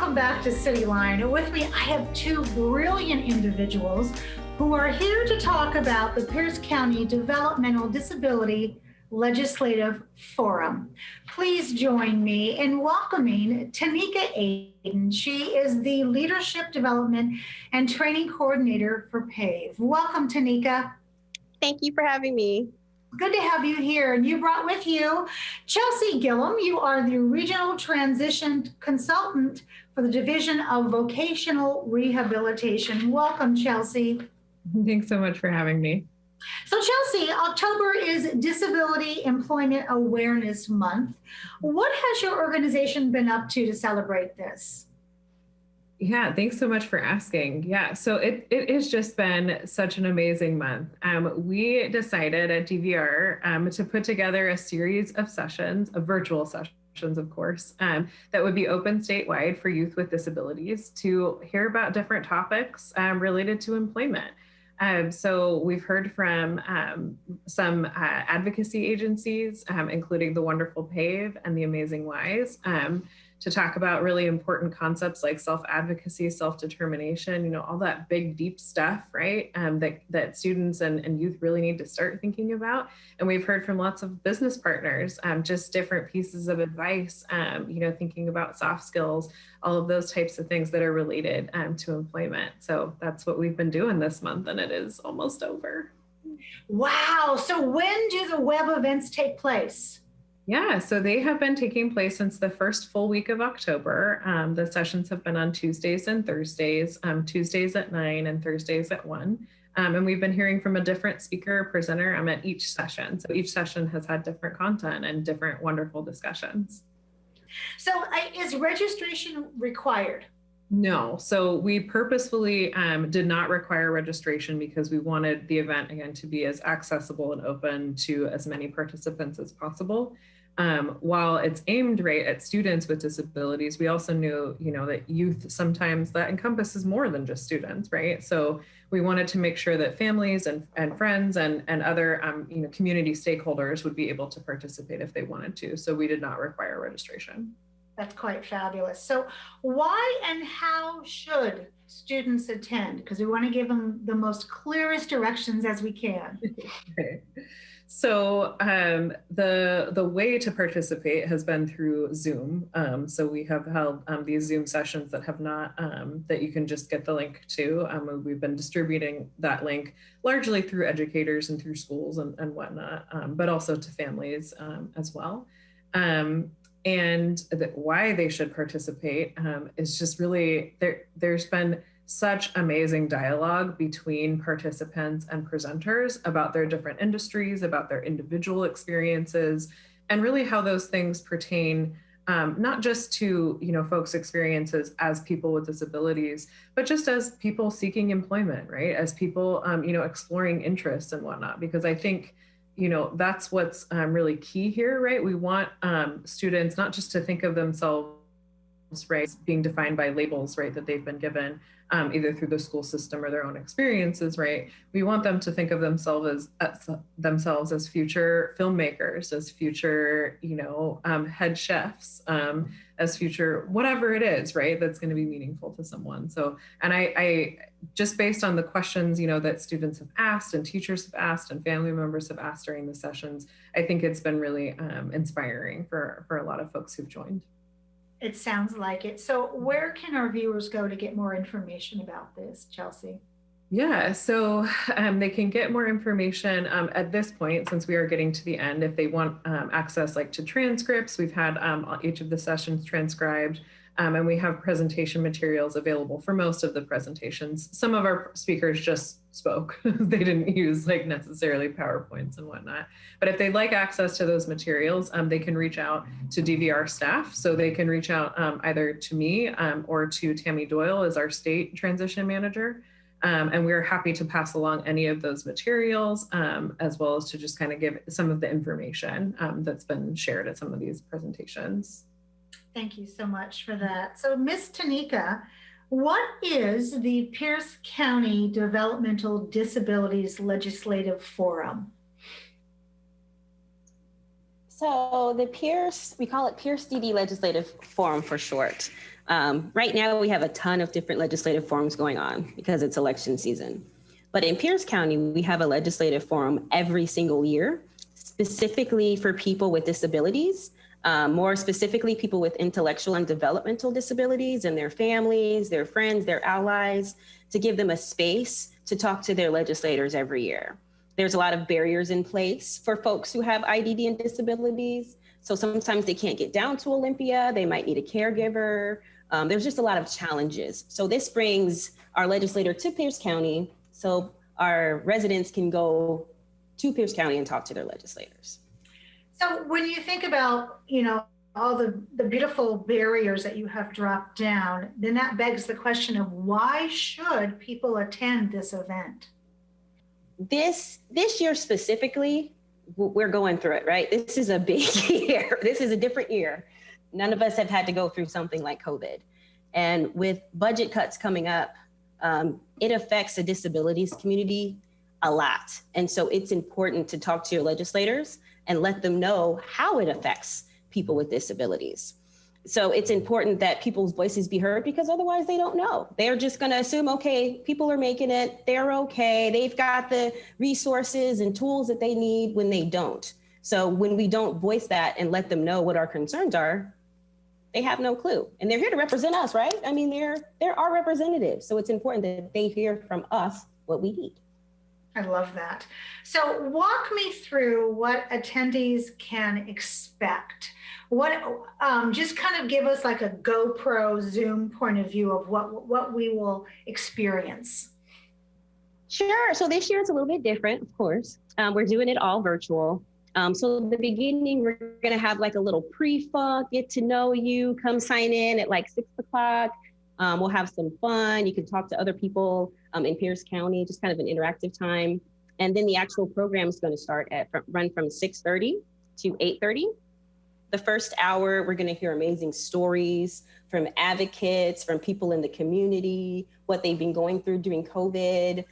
welcome back to Cityline. With me, I have two brilliant individuals who are here to talk about the Pierce County Developmental Disability Legislative Forum. Please join me in welcoming Tanika Aden. She is the Leadership Development and Training Coordinator for PAVE. Welcome, Tanika. Thank you for having me. Good to have you here. And you brought with you Chelsie Gillum. You are the Regional Transition Consultant for the Division of Vocational Rehabilitation. Welcome, Chelsie. Thanks so much for having me. So Chelsie, October is Disability Employment Awareness Month. What has your organization been up to celebrate this? Yeah, thanks so much for asking. Yeah, so it has just been such an amazing month. We decided at DVR to put together a series of sessions, of virtual sessions, of course, that would be open statewide for youth with disabilities to hear about different topics related to employment. So we've heard from some advocacy agencies, including the wonderful PAVE and the Amazing Wise, to talk about really important concepts like self-advocacy, self-determination, all that big, deep stuff, right? That students and youth really need to start thinking about. And we've heard from lots of business partners, just different pieces of advice, thinking about soft skills, all of those types of things that are related to employment. So that's what we've been doing this month, and it is almost over. Wow. So when do the web events take place? Yeah, so they have been taking place since the first full week of October. The sessions have been on Tuesdays and Thursdays, Tuesdays at 9 and Thursdays at 1. And we've been hearing from a different speaker or presenter at each session. So each session has had different content and different wonderful discussions. So is registration required? No, so we purposefully did not require registration because we wanted the event, again, to be as accessible and open to as many participants as possible. While it's aimed right at students with disabilities, we also knew, that youth sometimes that encompasses more than just students, right? So we wanted to make sure that families and friends and other, community stakeholders would be able to participate if they wanted to. So we did not require registration. That's quite fabulous. So why and how should students attend? Because we want to give them the most clearest directions as we can. Okay. So the way to participate has been through Zoom. So we have held these Zoom sessions that have not, that you can just get the link to. We've been distributing that link largely through educators and through schools and whatnot, but also to families as well. And why they should participate is just really, there's been such amazing dialogue between participants and presenters about their different industries, about their individual experiences, and really how those things pertain not just to folks' experiences as people with disabilities, but just as people seeking employment, right? As people exploring interests and whatnot, because I think that's what's really key here, right? We want students not just to think of themselves, right, being defined by labels, right, that they've been given either through the school system or their own experiences, right? We want them to think of themselves as future filmmakers, as future, head chefs, as future, whatever it is, right, that's going to be meaningful to someone. So, and I just based on the questions, that students have asked and teachers have asked and family members have asked during the sessions, I think it's been really inspiring for a lot of folks who've joined. It sounds like it. So where can our viewers go to get more information about this, Chelsie? Yeah, so they can get more information at this point, since we are getting to the end. If they want access to transcripts, we've had each of the sessions transcribed, and we have presentation materials available for most of the presentations. Some of our speakers just spoke. They didn't use necessarily PowerPoints and whatnot. But if they'd like access to those materials, they can reach out to DVR staff. So they can reach out either to me or to Tammy Doyle as our state transition manager. And we're happy to pass along any of those materials, as well as to just kind of give some of the information that's been shared at some of these presentations. Thank you so much for that. So Ms. Tanika, what is the Pierce County Developmental Disabilities Legislative Forum? So the Pierce, we call it Pierce DD Legislative Forum for short. Right now, we have a ton of different legislative forums going on because it's election season. But in Pierce County, we have a legislative forum every single year, specifically for people with disabilities, more specifically people with intellectual and developmental disabilities and their families, their friends, their allies, to give them a space to talk to their legislators every year. There's a lot of barriers in place for folks who have IDD and disabilities. So sometimes they can't get down to Olympia. They might need a caregiver. There's just a lot of challenges. So this brings our legislator to Pierce County so our residents can go to Pierce County and talk to their legislators. So when you think about, all the beautiful barriers that you have dropped down, then that begs the question of why should people attend this event? This year specifically, we're going through it, right? This is a big year. This is a different year. None of us have had to go through something like COVID. And with budget cuts coming up, it affects the disabilities community a lot. And so it's important to talk to your legislators and let them know how it affects people with disabilities. So it's important that people's voices be heard because otherwise they don't know. They're just going to assume, okay, people are making it, they're okay, they've got the resources and tools that they need when they don't. So when we don't voice that and let them know what our concerns are, they have no clue. And they're here to represent us, right? I mean, they're our representatives. So it's important that they hear from us what we need. I love that. So walk me through what attendees can expect. Just kind of give us like a GoPro Zoom point of view of what we will experience. Sure. So this year it's a little bit different, of course. We're doing it all virtual. So in the beginning, we're going to have like a little pre-funk, get to know you, come sign in at like 6 o'clock. We'll have some fun. You can talk to other people in Pierce County, just kind of an interactive time. And then the actual program is going to run from 6:30 to 8:30. The first hour, we're going to hear amazing stories from advocates, from people in the community, what they've been going through during COVID.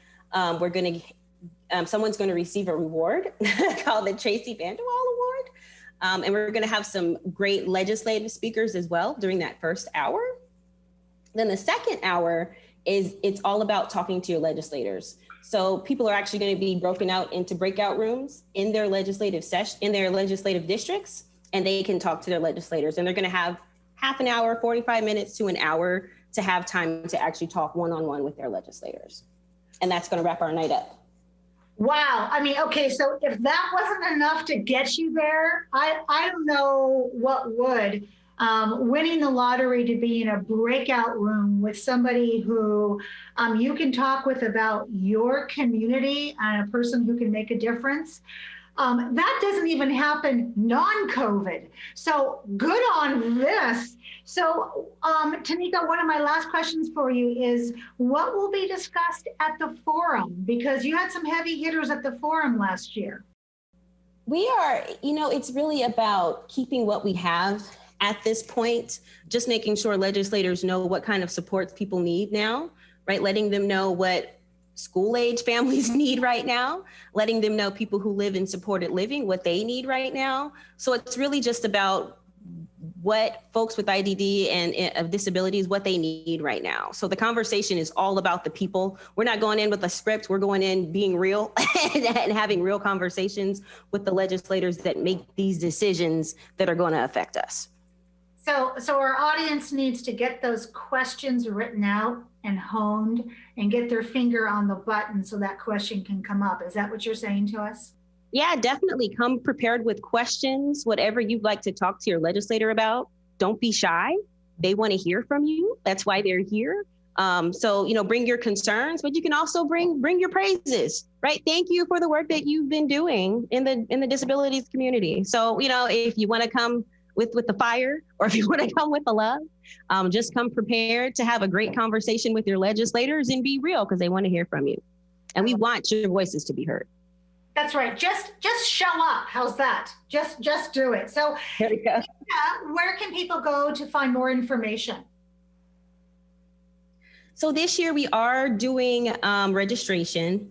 Someone's going to receive a reward called the Chelsie Award. And we're going to have some great legislative speakers as well during that first hour. Then the second hour it's all about talking to your legislators. So people are actually going to be broken out into breakout rooms in their legislative districts, and they can talk to their legislators. And they're going to have half an hour, 45 minutes to an hour to have time to actually talk one-on-one with their legislators. And that's going to wrap our night up. Wow. I mean, okay, so if that wasn't enough to get you there, I don't know what would. Winning the lottery to be in a breakout room with somebody who you can talk with about your community and a person who can make a difference. That doesn't even happen non-COVID. So good on this. So Tanika, one of my last questions for you is what will be discussed at the forum? Because you had some heavy hitters at the forum last year. We are, it's really about keeping what we have at this point, just making sure legislators know what kind of supports people need now, right? Letting them know what school age families need right now, letting them know people who live in supported living, what they need right now. So it's really just about what folks with IDD and of disabilities, what they need right now. So the conversation is all about the people. We're not going in with a script. We're going in being real and having real conversations with the legislators that make these decisions that are going to affect us. So our audience needs to get those questions written out and honed and get their finger on the button so that question can come up. Is that what you're saying to us? Yeah, definitely come prepared with questions, whatever you'd like to talk to your legislator about. Don't be shy. They want to hear from you. That's why they're here. So, bring your concerns, but you can also bring your praises, right? Thank you for the work that you've been doing in the disabilities community. So, if you want to come with the fire, or if you want to come with the love, just come prepared to have a great conversation with your legislators and be real because they want to hear from you. And we want your voices to be heard. That's right. Just show up. How's that? Just do it. So there we go. Where can people go to find more information? So this year we are doing registration.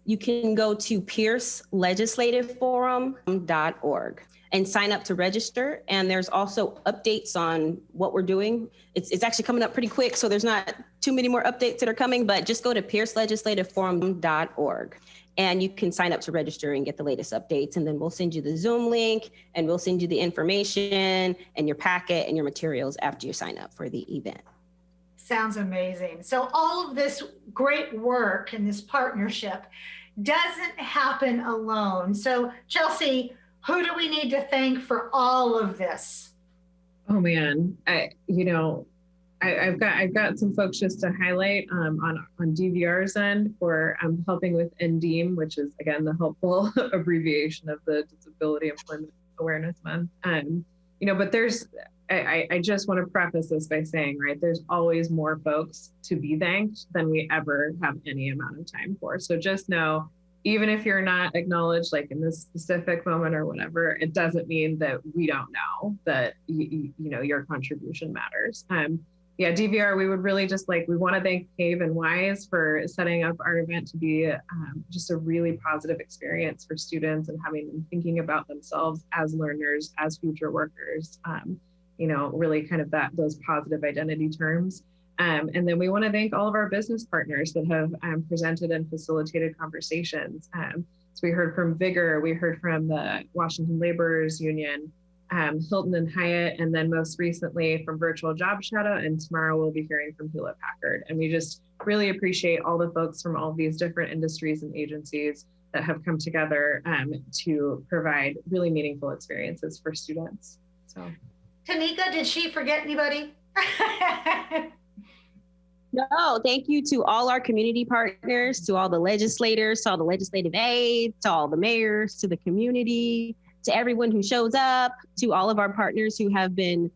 you can go to piercelegislativeforum.org and sign up to register. And there's also updates on what we're doing. It's actually coming up pretty quick, so there's not too many more updates that are coming, but just go to piercelegislativeforum.org and you can sign up to register and get the latest updates. And then we'll send you the Zoom link and we'll send you the information and your packet and your materials after you sign up for the event. Sounds amazing. So all of this great work and this partnership doesn't happen alone. So Chelsie, who do we need to thank for all of this? Oh man, I've got some folks just to highlight on DVR's end for helping with NDEAM, which is again the helpful abbreviation of the Disability Employment Awareness Month. But I just want to preface this by saying, right, there's always more folks to be thanked than we ever have any amount of time for. So just know, even if you're not acknowledged like in this specific moment or whatever, it doesn't mean that we don't know that your contribution matters. DVR, we would really just we want to thank Cave and Wise for setting up our event to be just a really positive experience for students and having them thinking about themselves as learners, as future workers, really kind of those positive identity terms. And then we want to thank all of our business partners that have presented and facilitated conversations. So we heard from Vigor, we heard from the Washington Laborers Union, Hilton and Hyatt, and then most recently from Virtual Job Shadow, and tomorrow we'll be hearing from Hewlett Packard. And we just really appreciate all the folks from all these different industries and agencies that have come together to provide really meaningful experiences for students. So, Tanika, did she forget anybody? No, thank you to all our community partners, to all the legislators, to all the legislative aides, to all the mayors, to the community, to everyone who shows up, to all of our partners who have been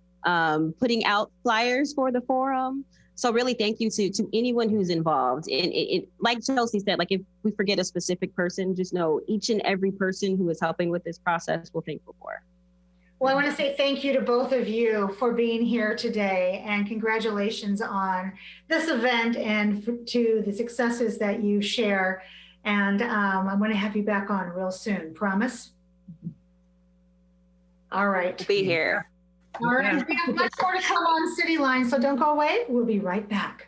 putting out flyers for the forum. So really thank you to anyone who's involved. And like Chelsie said, if we forget a specific person, just know each and every person who is helping with this process, we're thankful for. Well, I want to say thank you to both of you for being here today, and congratulations on this event and to the successes that you share. And I'm going to have you back on real soon. Promise? All right. Be here. All right. We have much more to come on Cityline, so don't go away. We'll be right back.